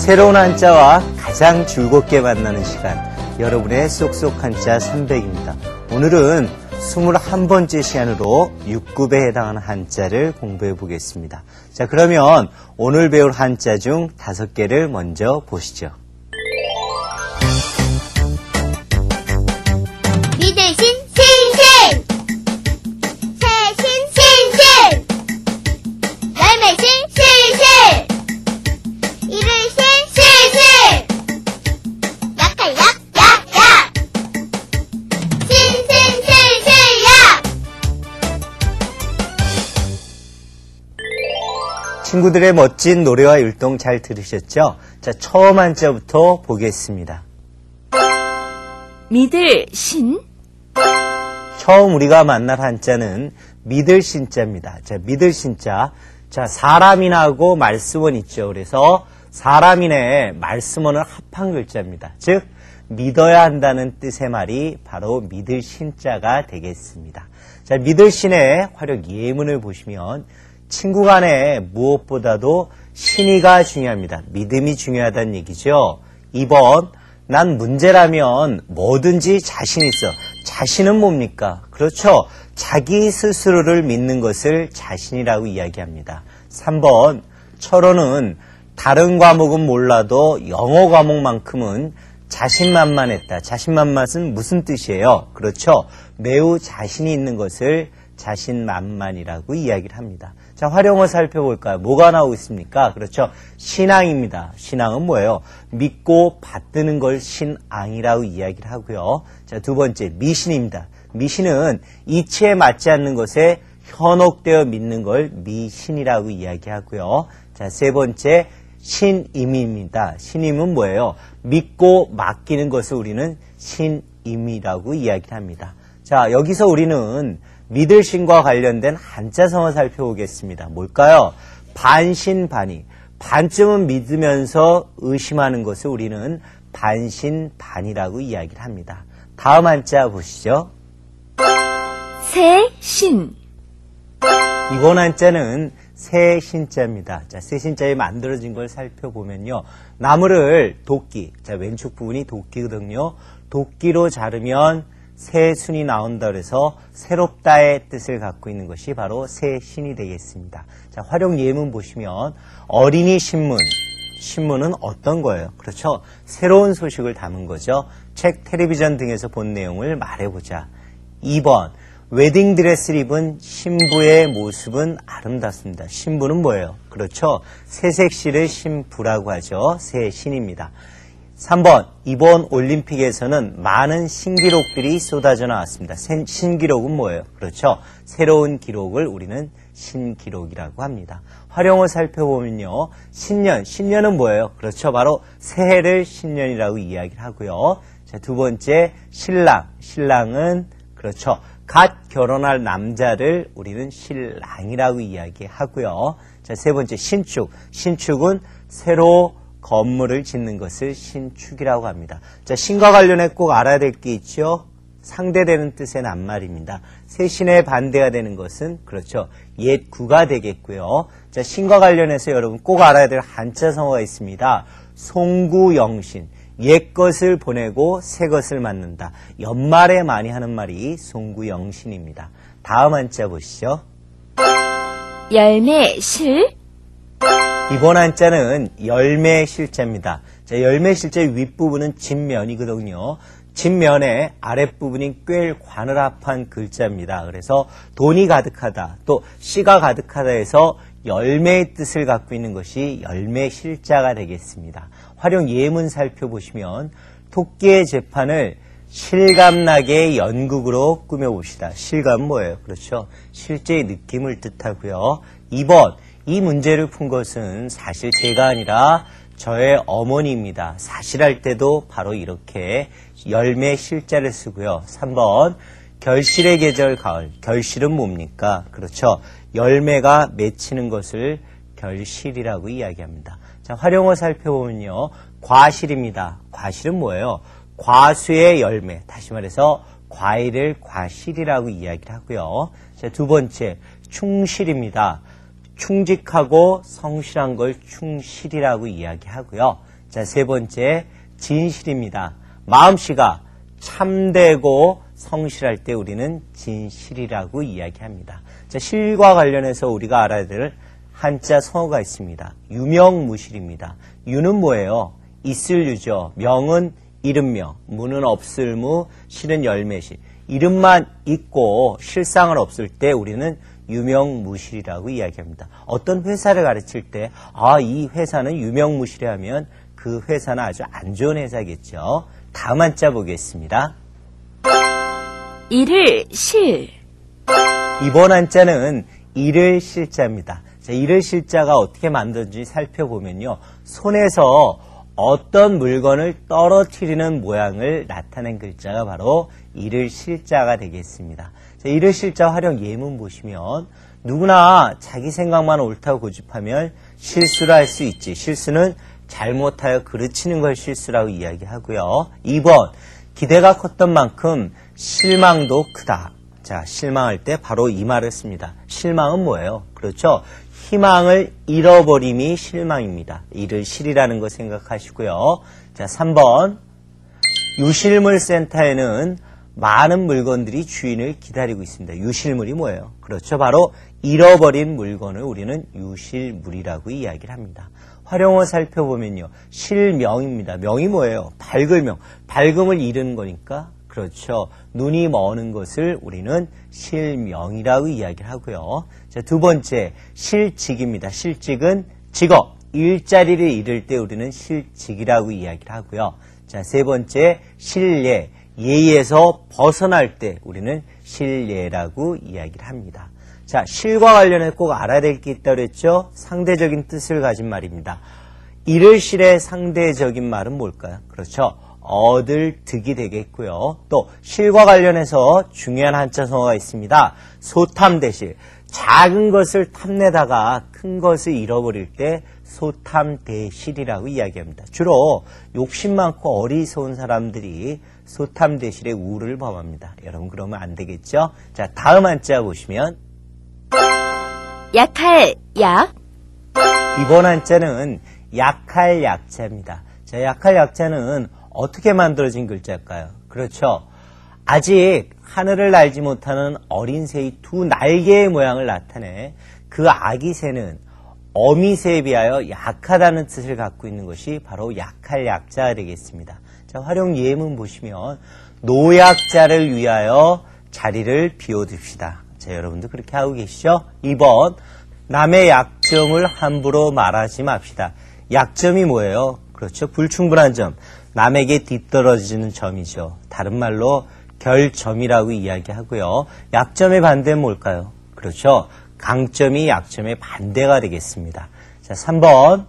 새로운 한자와 가장 즐겁게 만나는 시간, 여러분의 쏙쏙 한자 300입니다. 오늘은 21번째 시간으로 6급에 해당하는 한자를 공부해 보겠습니다. 자, 그러면 오늘 배울 한자 중 5개를 먼저 보시죠. 미대신 신신, 새신 신신, 열매신 실실, 이르신 실실, 약할 약약약, 신신 실실약. 친구들의 멋진 노래와 율동 잘 들으셨죠? 자, 처음 한자부터 보겠습니다. 믿을 신, 처음 우리가 만날 한자는 믿을 신자입니다. 자, 믿을 신자. 자, 사람인하고 말씀원 있죠. 그래서 사람인의 말씀원을 합한 글자입니다. 즉, 믿어야 한다는 뜻의 말이 바로 믿을 신자가 되겠습니다. 자, 믿을 신의 활용 예문을 보시면 친구 간에 무엇보다도 신의가 중요합니다. 믿음이 중요하다는 얘기죠. 2번, 난 문제라면 뭐든지 자신 있어. 자신은 뭡니까? 그렇죠. 자기 스스로를 믿는 것을 자신이라고 이야기합니다. 3번, 철호는 다른 과목은 몰라도 영어 과목만큼은 자신만만했다. 자신만만은 무슨 뜻이에요? 그렇죠. 매우 자신이 있는 것을 자신만만이라고 이야기를 합니다. 자, 활용어 살펴볼까요? 뭐가 나오고 있습니까? 그렇죠. 신앙입니다. 신앙은 뭐예요? 믿고 받드는 걸 신앙이라고 이야기를 하고요. 자, 두 번째, 미신입니다. 미신은 이치에 맞지 않는 것에 현혹되어 믿는 걸 미신이라고 이야기하고요. 자, 세 번째, 신임입니다. 신임은 뭐예요? 믿고 맡기는 것을 우리는 신임이라고 이야기를 합니다. 자, 여기서 우리는 믿을 신과 관련된 한자성어 살펴보겠습니다. 뭘까요? 반신반의. 반쯤은 믿으면서 의심하는 것을 우리는 반신반의라고 이야기를 합니다. 다음 한자 보시죠. 새신, 이번 한자는 새신자입니다. 자, 새신자에 만들어진 걸 살펴보면요. 나무를 도끼, 자, 왼쪽 부분이 도끼거든요. 도끼로 자르면 새순이 나온다 그래서 새롭다의 뜻을 갖고 있는 것이 바로 새신이 되겠습니다. 자, 활용 예문 보시면 어린이 신문, 신문은 어떤 거예요? 그렇죠. 새로운 소식을 담은 거죠. 책, 텔레비전 등에서 본 내용을 말해보자. 2번, 웨딩드레스를 입은 신부의 모습은 아름답습니다. 신부는 뭐예요? 그렇죠. 새색시를 신부라고 하죠. 새신입니다. 3번, 이번 올림픽에서는 많은 신기록들이 쏟아져 나왔습니다. 신기록은 뭐예요? 그렇죠. 새로운 기록을 우리는 신기록이라고 합니다. 활용어 살펴보면요. 신년, 신년은 뭐예요? 그렇죠. 바로 새해를 신년이라고 이야기를 하고요. 자, 두 번째, 신랑, 신랑은 그렇죠. 갓 결혼할 남자를 우리는 신랑이라고 이야기하고요. 자, 세 번째, 신축, 신축은 새로 건물을 짓는 것을 신축이라고 합니다. 자, 신과 관련해 꼭 알아야 될 게 있죠. 상대되는 뜻의 낱말입니다. 새신에 반대가 되는 것은 그렇죠. 옛구가 되겠고요. 자, 신과 관련해서 여러분 꼭 알아야 될 한자성어가 있습니다. 송구영신. 옛 것을 보내고 새 것을 맞는다. 연말에 많이 하는 말이 송구영신입니다. 다음 한자 보시죠. 열매실, 이번 한자는 열매실자입니다. 자, 열매실자 윗부분은 진면이거든요. 진면의 아랫부분이 꿰 관을합한 글자입니다. 그래서 돈이 가득하다, 또 씨가 가득하다 해서 열매의 뜻을 갖고 있는 것이 열매실자가 되겠습니다. 활용 예문 살펴보시면 토끼의 재판을 실감나게 연극으로 꾸며봅시다. 실감은 뭐예요? 그렇죠. 실제의 느낌을 뜻하고요. 2번, 이 문제를 푼 것은 사실 제가 아니라 저의 어머니입니다. 사실할 때도 바로 이렇게 열매 실자를 쓰고요. 3번, 결실의 계절 가을. 결실은 뭡니까? 그렇죠. 열매가 맺히는 것을 결실이라고 이야기합니다. 자, 활용어 살펴보면요. 과실입니다. 과실은 뭐예요? 과수의 열매. 다시 말해서 과일을 과실이라고 이야기를 하고요. 자, 두 번째, 충실입니다. 충직하고 성실한 걸 충실이라고 이야기하고요. 자, 세 번째, 진실입니다. 마음씨가 참되고 성실할 때 우리는 진실이라고 이야기합니다. 자, 실과 관련해서 우리가 알아야 될 한자 성어가 있습니다. 유명무실입니다. 유는 뭐예요? 있을 유죠. 명은 이름명, 무는 없을 무, 실은 열매실. 이름만 있고 실상은 없을 때 우리는 유명무실이라고 이야기합니다. 어떤 회사를 가르칠 때 이 회사는 유명무실해 하면 그 회사는 아주 안 좋은 회사겠죠. 다음 한자 보겠습니다. 이를 실. 이번 한자는 이를 실자입니다. 자, 이를 실자가 어떻게 만든지 살펴보면요. 손에서 어떤 물건을 떨어뜨리는 모양을 나타낸 글자가 바로 이를 실자가 되겠습니다. 자, 이를 실자 활용 예문 보시면 누구나 자기 생각만 옳다고 고집하면 실수를 할 수 있지. 실수는 잘못하여 그르치는 걸 실수라고 이야기하고요. 2번, 기대가 컸던 만큼 실망도 크다. 자, 실망할 때 바로 이 말을 씁니다. 실망은 뭐예요? 그렇죠. 희망을 잃어버림이 실망입니다. 이를 실이라는 거 생각하시고요. 자, 3번, 유실물센터에는 많은 물건들이 주인을 기다리고 있습니다. 유실물이 뭐예요? 그렇죠. 바로 잃어버린 물건을 우리는 유실물이라고 이야기를 합니다. 활용어 살펴보면요. 실명입니다. 명이 뭐예요? 밝을명. 밝음을 잃은 거니까 그렇죠. 눈이 머는 것을 우리는 실명이라고 이야기를 하고요. 자, 두 번째, 실직입니다. 실직은 직업, 일자리를 잃을 때 우리는 실직이라고 이야기를 하고요. 자, 세 번째, 실례, 예의에서 벗어날 때 우리는 실례라고 이야기를 합니다. 자, 실과 관련해 꼭 알아야 될 게 있다고 그랬죠? 상대적인 뜻을 가진 말입니다. 이를 실의 상대적인 말은 뭘까요? 그렇죠. 얻을 득이 되겠고요. 또 실과 관련해서 중요한 한자 성어가 있습니다. 소탐대실. 작은 것을 탐내다가 큰 것을 잃어버릴 때 소탐대실이라고 이야기합니다. 주로 욕심 많고 어리석은 사람들이 소탐대실의 우를 범합니다. 여러분 그러면 안 되겠죠? 자, 다음 한자 보시면 약할 약. 이번 한자는 약할 약자입니다. 자, 약할 약자는 어떻게 만들어진 글자일까요? 그렇죠. 아직 하늘을 날지 못하는 어린 새의 두 날개의 모양을 나타내 그 아기 새는 어미 새에 비하여 약하다는 뜻을 갖고 있는 것이 바로 약할 약자가 되겠습니다. 자, 활용 예문 보시면 노약자를 위하여 자리를 비워둡시다. 자, 여러분도 그렇게 하고 계시죠? 2번, 남의 약점을 함부로 말하지 맙시다. 약점이 뭐예요? 그렇죠. 불충분한 점. 남에게 뒤떨어지는 점이죠. 다른 말로 결점이라고 이야기하고요. 약점의 반대는 뭘까요? 그렇죠. 강점이 약점의 반대가 되겠습니다. 자, 3번.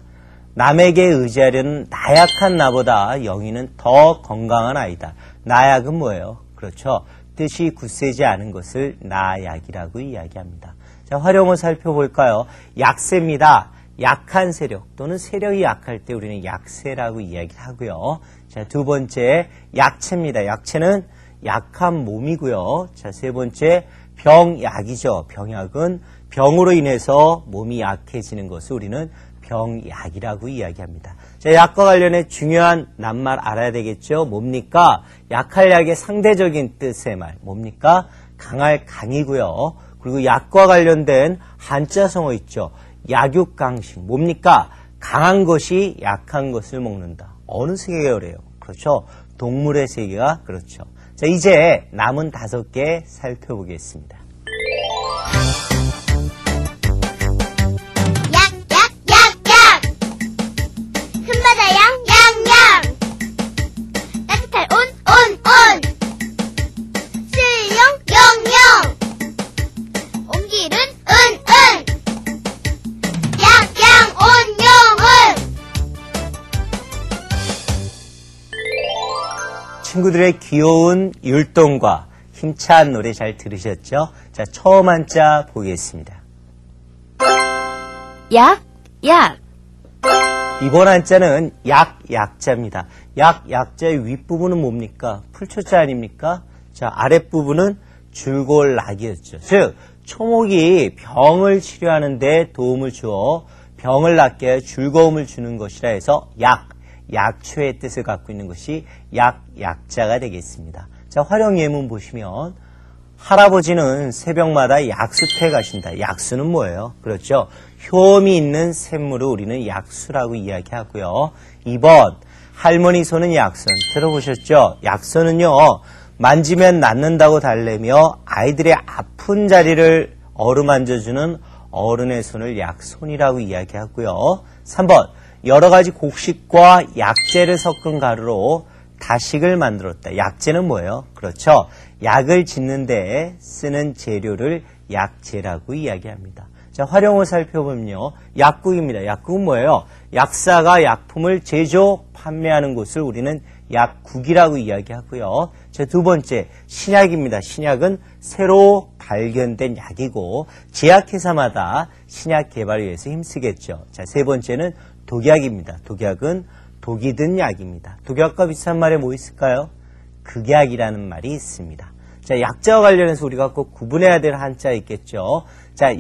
남에게 의지하려는 나약한 나보다 영희는 더 건강한 아이다. 나약은 뭐예요? 그렇죠. 뜻이 굳세지 않은 것을 나약이라고 이야기합니다. 자, 활용을 살펴볼까요? 약세입니다. 약한 세력 또는 세력이 약할 때 우리는 약세라고 이야기하고요. 자, 두 번째 약체입니다. 약체는 약한 몸이고요. 자, 세 번째 병약이죠. 병약은 병으로 인해서 몸이 약해지는 것을 우리는 병약이라고 이야기합니다. 자, 약과 관련해 중요한 낱말 알아야 되겠죠. 뭡니까? 약할 약의 상대적인 뜻의 말. 뭡니까? 강할 강이고요. 그리고 약과 관련된 한자 성어 있죠. 약육강식. 뭡니까? 강한 것이 약한 것을 먹는다. 어느 세계열이에요? 그렇죠. 동물의 세계가 그렇죠. 자, 이제 남은 5개 살펴보겠습니다. 친구들의 귀여운 율동과 힘찬 노래 잘 들으셨죠? 자, 처음 한자 보겠습니다. 약. 이번 한자는 약자입니다. 약자의 윗부분은 뭡니까? 풀초자 아닙니까? 자, 아랫부분은 줄골락이었죠. 즉, 초목이 병을 치료하는 데 도움을 주어 병을 낫게 즐거움을 주는 것이라 해서 약초의 뜻을 갖고 있는 것이 약자가 되겠습니다. 자, 활용 예문 보시면 할아버지는 새벽마다 약수터에 가신다. 약수는 뭐예요? 그렇죠. 효험이 있는 샘물을 우리는 약수라고 이야기하고요. 2번, 할머니 손은 약손. 들어보셨죠? 약손은요, 만지면 낫는다고 달래며 아이들의 아픈 자리를 어루만져주는 어른의 손을 약손이라고 이야기하고요. 3번, 여러 가지 곡식과 약재를 섞은 가루로 다식을 만들었다. 약재는 뭐예요? 그렇죠. 약을 짓는 데 쓰는 재료를 약재라고 이야기합니다. 자, 활용을 살펴보면요. 약국입니다. 약국은 뭐예요? 약사가 약품을 제조, 판매하는 곳을 우리는 약국이라고 이야기하고요. 자, 두 번째, 신약입니다. 신약은 새로 발견된 약이고 제약회사마다 신약 개발을 위해서 힘쓰겠죠. 자, 세 번째는 독약입니다. 독약은 독이 든 약입니다. 독약과 비슷한 말에 뭐 있을까요? 극약이라는 말이 있습니다. 자, 약자와 관련해서 우리가 꼭 구분해야 될 한자 있겠죠. 자,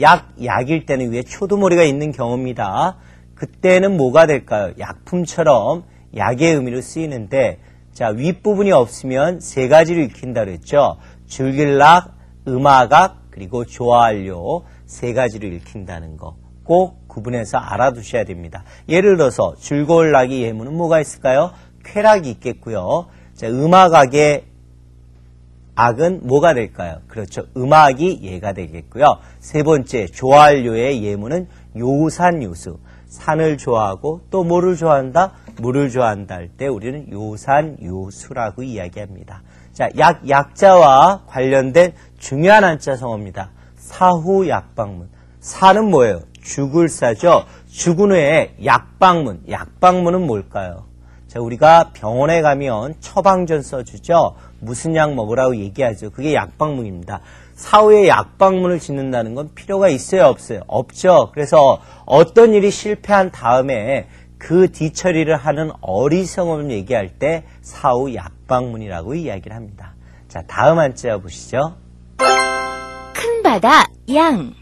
약일 때는 위에 초두머리가 있는 경우입니다. 그때는 뭐가 될까요? 약품처럼 약의 의미로 쓰이는데, 자, 윗부분이 없으면 세 가지를 익힌다 그랬죠. 줄길락, 음악악, 그리고 좋아하려 세 가지를 읽힌다는 거 꼭 구분해서 알아두셔야 됩니다. 예를 들어서 즐거울 낙이 예문은 뭐가 있을까요? 쾌락이 있겠고요. 자, 음악악의 악은 뭐가 될까요? 그렇죠. 음악이 예가 되겠고요. 세 번째, 좋아하려의 예문은 요산요수. 산을 좋아하고 또 뭐를 좋아한다? 물을 좋아한다 할 때 우리는 요산요수라고 이야기합니다. 자, 약자와 관련된 중요한 한자 성어입니다. 사후약방문. 사는 뭐예요? 죽을 사죠. 죽은 후에 약방문. 약방문은 뭘까요? 자, 우리가 병원에 가면 처방전 써주죠. 무슨 약 먹으라고 얘기하죠. 그게 약방문입니다. 사후에 약방문을 짓는다는 건 필요가 있어요, 없어요? 없죠. 그래서 어떤 일이 실패한 다음에 그 뒤처리를 하는 어리석음을 얘기할 때 사후 약방문이라고 이야기를 합니다. 자, 다음 한자 보시죠. 큰 바다 양.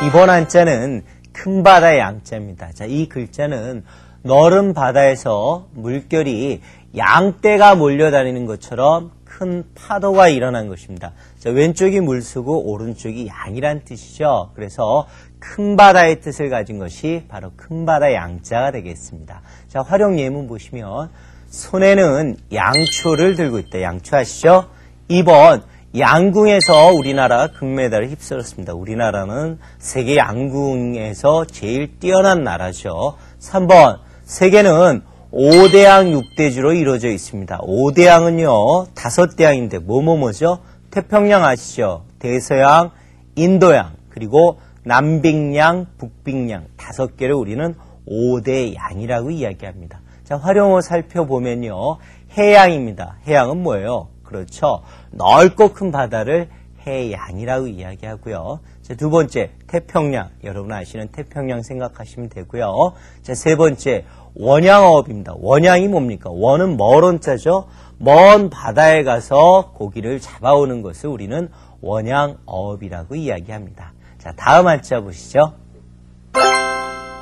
이번 한자는 큰 바다 양자입니다. 자, 이 글자는 너른 바다에서 물결이 양떼가 몰려다니는 것처럼 큰 파도가 일어난 것입니다. 자, 왼쪽이 물수고 오른쪽이 양이란 뜻이죠. 그래서 큰 바다의 뜻을 가진 것이 바로 큰 바다 양자가 되겠습니다. 자, 활용 예문 보시면 손에는 양초를 들고 있다. 양초 아시죠? 2번, 양궁에서 우리나라가 금메달을 휩쓸었습니다. 우리나라는 세계 양궁에서 제일 뛰어난 나라죠. 3번, 세계는 5대양 6대주로 이루어져 있습니다. 5대양은요, 5대양인데 뭐죠? 태평양 아시죠? 대서양, 인도양, 그리고 남빙양, 북빙양 5개를 우리는 5대양이라고 이야기합니다. 자, 활용어 살펴보면요, 해양입니다. 해양은 뭐예요? 그렇죠. 넓고 큰 바다를 해양이라고 이야기하고요. 자, 두 번째, 태평양. 여러분 아시는 태평양 생각하시면 되고요. 자, 세 번째, 원양어업입니다. 원양이 뭡니까? 원은 멀언자죠. 먼 바다에 가서 고기를 잡아오는 것을 우리는 원양어업이라고 이야기합니다. 자, 다음 한자 보시죠.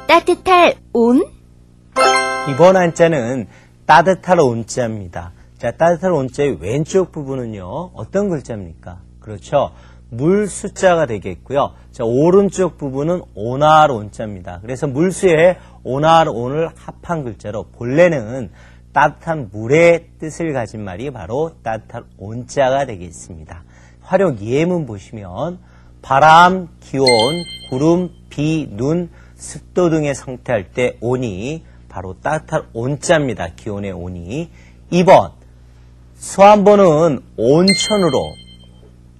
따뜻할 온. 이번 한자는 따뜻할 온자입니다. 자, 따뜻할 온자의 왼쪽 부분은요, 어떤 글자입니까? 그렇죠. 물 숫자가 되겠고요. 자, 오른쪽 부분은 온할 온자입니다. 그래서 물수에 온할 온을 합한 글자로 본래는 따뜻한 물의 뜻을 가진 말이 바로 따뜻한 온자가 되겠습니다. 활용 예문 보시면 바람, 기온, 구름, 비, 눈, 습도 등의 상태할 때 온이 바로 따뜻한 온자입니다. 기온의 온이. 2번, 수안보는 온천으로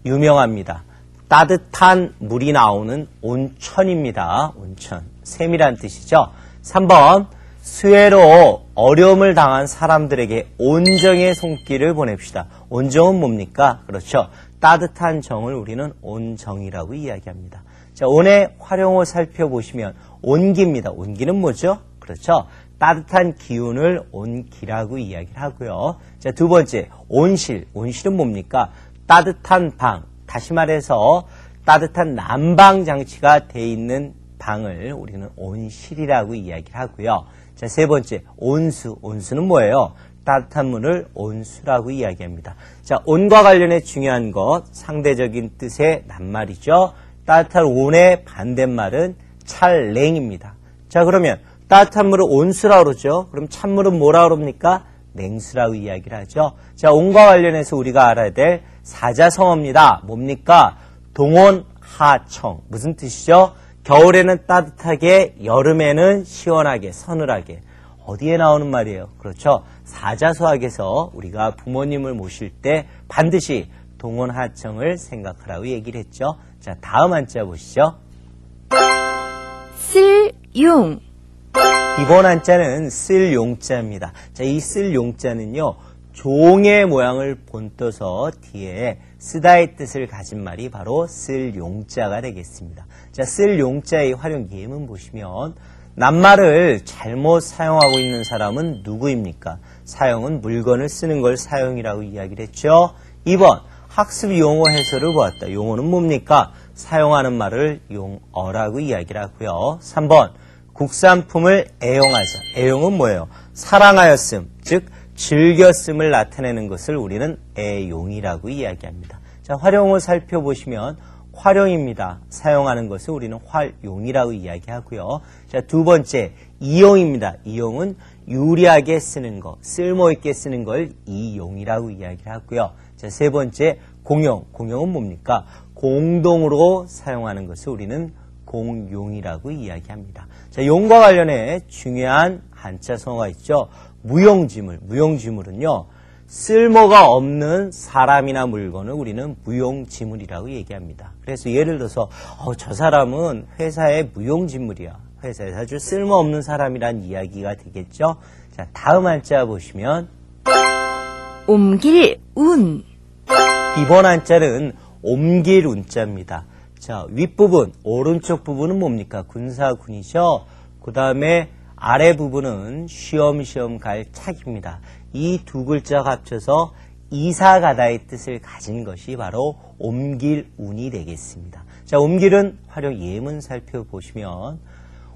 유명합니다. 따뜻한 물이 나오는 온천입니다. 온천. 샘이란 뜻이죠. 3번, 수해로 어려움을 당한 사람들에게 온정의 손길을 보냅시다. 온정은 뭡니까? 그렇죠. 따뜻한 정을 우리는 온정이라고 이야기합니다. 자, 온의 활용을 살펴보시면 온기입니다. 온기는 뭐죠? 그렇죠. 따뜻한 기운을 온기라고 이야기를 하고요. 자, 두 번째, 온실. 온실은 뭡니까? 따뜻한 방. 다시 말해서 따뜻한 난방 장치가 돼 있는 방을 우리는 온실이라고 이야기를 하고요. 자, 세 번째, 온수. 온수는 뭐예요? 따뜻한 물을 온수라고 이야기합니다. 자, 온과 관련해 중요한 것, 상대적인 뜻의 낱말이죠. 따뜻한 온의 반대말은 찰냉입니다. 자, 그러면 따뜻한 물을 온수라고 그러죠. 그럼 찬물은 뭐라고 그럽니까? 냉수라고 이야기를 하죠. 자, 온과 관련해서 우리가 알아야 될 사자성어입니다. 뭡니까? 동온하청. 무슨 뜻이죠? 겨울에는 따뜻하게, 여름에는 시원하게, 서늘하게. 어디에 나오는 말이에요? 그렇죠. 사자서학에서 우리가 부모님을 모실 때 반드시 동온하청을 생각하라고 얘기를 했죠. 자, 다음 한자 보시죠. 쓸용, 이번 한자는 쓸 용자입니다. 자, 이 쓸 용자는요, 종의 모양을 본떠서 뒤에 쓰다의 뜻을 가진 말이 바로 쓸 용자가 되겠습니다. 자, 쓸 용자의 활용 예문 보시면 낱말을 잘못 사용하고 있는 사람은 누구입니까? 사용은 물건을 쓰는 걸 사용이라고 이야기를 했죠. 2번, 학습 용어 해설을 보았다. 용어는 뭡니까? 사용하는 말을 용어라고 이야기를 하고요. 3번, 국산품을 애용하자. 애용은 뭐예요? 사랑하였음, 즉 즐겼음을 나타내는 것을 우리는 애용이라고 이야기합니다. 자, 활용을 살펴보시면 활용입니다. 사용하는 것을 우리는 활용이라고 이야기하고요. 자, 두 번째, 이용입니다. 이용은 유리하게 쓰는 것, 쓸모있게 쓰는 걸 이용이라고 이야기를 하고요. 자, 세 번째, 공용. 공용은 뭡니까? 공동으로 사용하는 것을 우리는 공용이라고 이야기합니다. 자, 용과 관련해 중요한 한자성어가 있죠. 무용지물. 무용지물은요, 쓸모가 없는 사람이나 물건을 우리는 무용지물이라고 얘기합니다. 그래서 예를 들어서 저 사람은 회사의 무용지물이야. 회사에서 아주 쓸모없는 사람이란 이야기가 되겠죠. 자, 다음 한자 보시면 옮길 운, 이번 한자는 옮길 운자입니다. 자, 윗부분, 오른쪽 부분은 뭡니까? 군사군이죠. 그 다음에 아래 부분은 쉬엄쉬엄 갈 착입니다. 이 두 글자가 합쳐서 이사가다의 뜻을 가진 것이 바로 옮길 운이 되겠습니다. 자, 옮길은 활용 예문 살펴보시면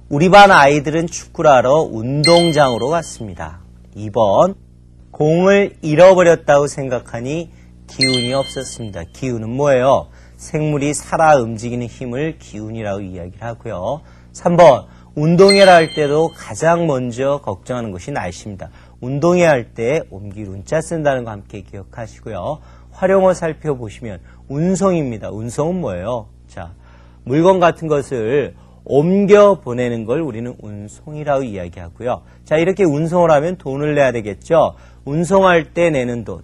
우리 반 아이들은 축구를 하러 운동장으로 갔습니다. 2번, 공을 잃어버렸다고 생각하니 기운이 없었습니다. 기운은 뭐예요? 생물이 살아 움직이는 힘을 기운이라고 이야기를 하고요. 3번, 운동회를 할 때도 가장 먼저 걱정하는 것이 날씨입니다. 운동회 할 때 옮길 운자 쓴다는 거 함께 기억하시고요. 활용어 살펴보시면 운송입니다. 운송은 뭐예요? 자, 물건 같은 것을 옮겨 보내는 걸 우리는 운송이라고 이야기하고요. 자, 이렇게 운송을 하면 돈을 내야 되겠죠. 운송할 때 내는 돈,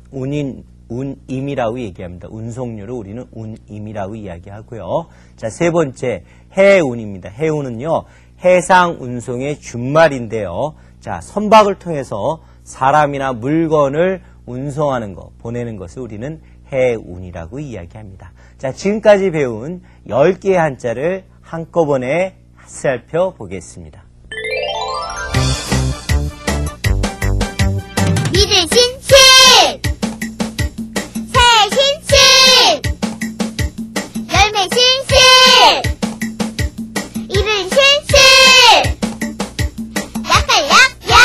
운임이라고 얘기합니다. 운송료를 우리는 운임이라고 이야기하고요. 자, 세 번째, 해운입니다. 해운은요, 해상 운송의 준말인데요. 자, 선박을 통해서 사람이나 물건을 운송하는 것, 보내는 것을 우리는 해운이라고 이야기합니다. 자, 지금까지 배운 10개의 한자를 한꺼번에 살펴보겠습니다. 믿으신 신, 새신 신, 열매신 신, 이른신 신, 약갈약 약,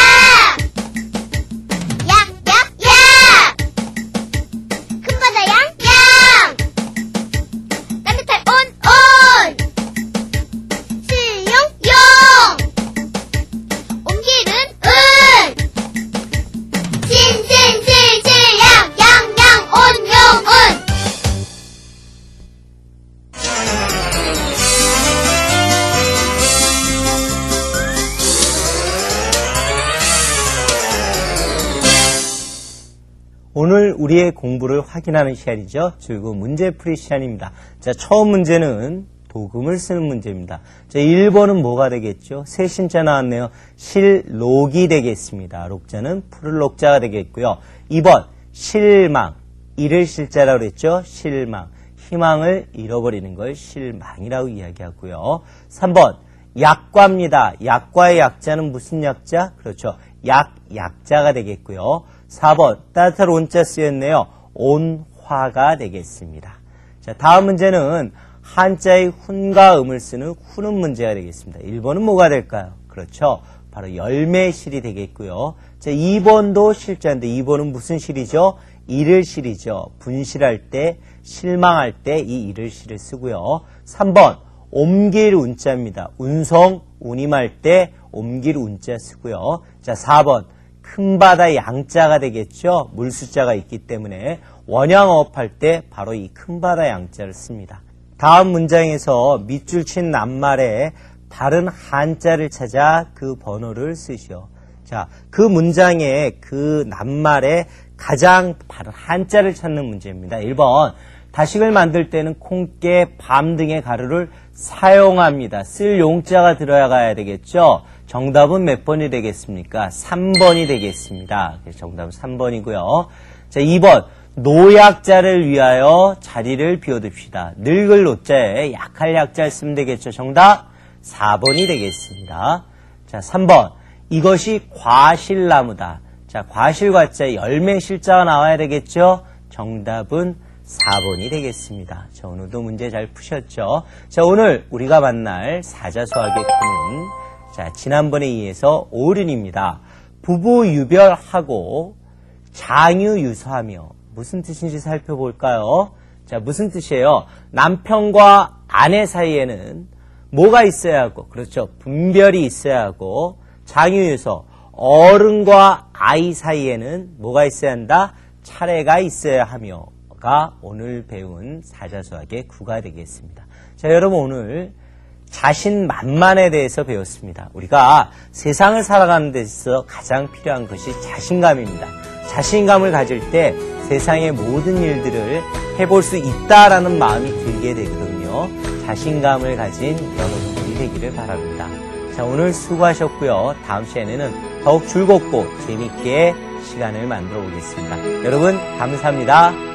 약약약, 큰바다 양양, 따뜻한 온, 슬용용, 옮기는 은, 신신실실양 양양 온용은. 오늘 우리의 공부를 확인하는 시간이죠. 즐거운 문제풀이 시간입니다. 자, 처음 문제는 도금을 쓰는 문제입니다. 자, 1번은 뭐가 되겠죠? 새 신자 나왔네요. 실록이 되겠습니다. 녹자는 푸를 녹자가 되겠고요. 2번, 실망. 잃을 실자라고 그랬죠? 실망. 희망을 잃어버리는 걸 실망이라고 이야기하고요. 3번, 약과입니다. 약과의 약자는 무슨 약자? 그렇죠. 약자가 되겠고요. 4번, 따뜻한 온자 쓰였네요. 온화가 되겠습니다. 자, 다음 문제는 한자의 훈과 음을 쓰는 훈음 문제가 되겠습니다. 1번은 뭐가 될까요? 그렇죠. 바로 열매실이 되겠고요. 자, 2번도 실자인데 2번은 무슨 실이죠? 이를실이죠. 분실할 때, 실망할 때 이 이를실을 쓰고요. 3번 옮길 운자입니다. 운성, 운임할 때 옮길 운자 쓰고요. 자, 4번 큰 바다 양자가 되겠죠. 물수자가 있기 때문에 원양어업 할 때 바로 이 큰 바다 양자를 씁니다. 다음 문장에서 밑줄 친 낱말에 다른 한자를 찾아 그 번호를 쓰시오. 자, 그 문장에 그 낱말에 가장 바른 한자를 찾는 문제입니다. 1번, 다식을 만들 때는 콩깨, 밤 등의 가루를 사용합니다. 쓸 용자가 들어가야 되겠죠. 정답은 몇 번이 되겠습니까? 3번이 되겠습니다. 그래서 정답은 3번이고요. 자, 2번, 노약자를 위하여 자리를 비워둡시다. 늙을 노자에 약할 약자를 쓰면 되겠죠. 정답 4번이 되겠습니다. 자, 3번, 이것이 과실나무다. 자, 과실과자에 열매실자가 나와야 되겠죠. 정답은 4번이 되겠습니다. 자, 오늘도 문제 잘 푸셨죠? 자, 오늘 우리가 만날 사자수학의 구는 자, 지난번에 이어서 오륜입니다. 부부유별하고 장유유서하며 무슨 뜻인지 살펴볼까요? 자, 무슨 뜻이에요? 남편과 아내 사이에는 뭐가 있어야 하고, 그렇죠. 분별이 있어야 하고, 장유유서, 어른과 아이 사이에는 뭐가 있어야 한다? 차례가 있어야 하며가 오늘 배운 사자수학의 구가 되겠습니다. 자, 여러분 오늘 자신만만에 대해서 배웠습니다. 우리가 세상을 살아가는 데 있어서 가장 필요한 것이 자신감입니다. 자신감을 가질 때 세상의 모든 일들을 해볼 수 있다라는 마음이 들게 되거든요. 자신감을 가진 여러분들이 되기를 바랍니다. 자, 오늘 수고하셨고요. 다음 시간에는 더욱 즐겁고 재밌게 시간을 만들어 보겠습니다. 여러분 감사합니다.